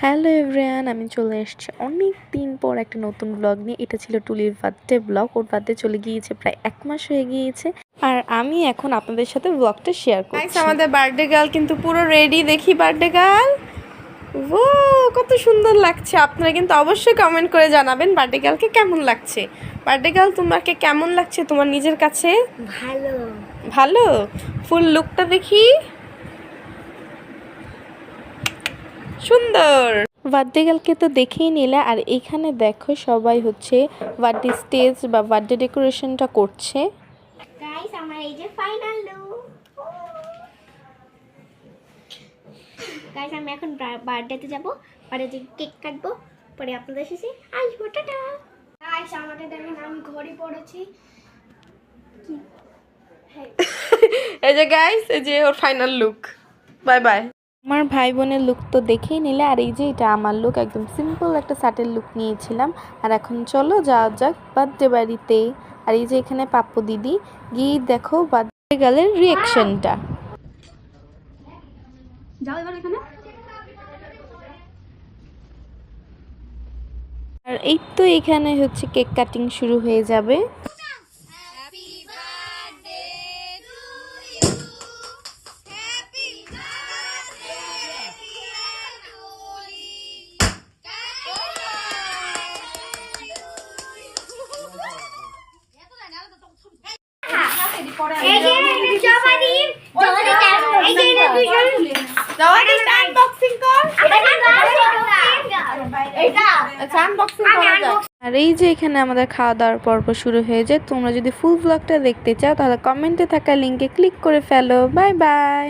Hello everyone, আমি চলে এসেছি অনেক দিন পর একটা নতুন ব্লগ নিয়ে। এটা ছিল টুলির বার্থডে ব্লগ। ওর বার্থডে চলে গিয়েছে, প্রায় 1 মাস হয়ে গিয়েছে, আর আমি এখন আপনাদের সাথে ব্লগটা শেয়ার করছি। আমাদের বার্থডে গার্ল কিন্তু পুরো রেডি। দেখি বার্থডে গার্ল, ও কত সুন্দর লাগছে। আপনারা কিন্তু অবশ্যই কমেন্ট করে জানাবেন বার্থডে গার্লকে কেমন লাগছে। বার্থডে গার্ল, তোমাকে কেমন লাগছে তোমার নিজের কাছে? ভালো ভালো। ফুল লুকটা দেখি, সুন্দর। বার্থডে গার্লকে তো দেখেই নিলে, আর এখানে দেখো সবাই হচ্ছে বার্থডে স্টেজ বা বার্থডে ডেকোরেশনটা করছে। গাইস, আমার এই যে ফাইনাল লুক। গাইস, আমি এখন বার্থডেতে যাব, পরে যে কেক কাটবো, পরে আপনাদের সাথে আসবো। টাটা। গাইস, আমাকে দেখেন, আমি ঘড়ি পড়েছি। এই যে গাইস, এই যে ওর ফাইনাল লুক। Bye bye. আমার ভাই বোনের লুক তো দেখেই নিলে, আর এই যে এটা আমার লুক, একদম সিম্পল একটা সাটেল লুক নিয়েছিলাম। আর এখন চলো যাওয়া যাক বার্থডে বাড়িতে। আর এই যে এখানে পাপ্পু দিদি, গিয়ে দেখো বার্থডে গার্লের রিয়াকশনটা। যাও এবার এখানে। আর এই তো এখানে হচ্ছে কেক কাটিং শুরু হয়ে যাবে। আর এই যে এখানে আমাদের খাওয়া দাওয়ার পর্ব শুরু হয়ে যায়। তোমরা যদি ফুল ব্লগটা দেখতে চাও তাহলে কমেন্টে থাকা লিঙ্কে ক্লিক করে ফেলো। Bye bye.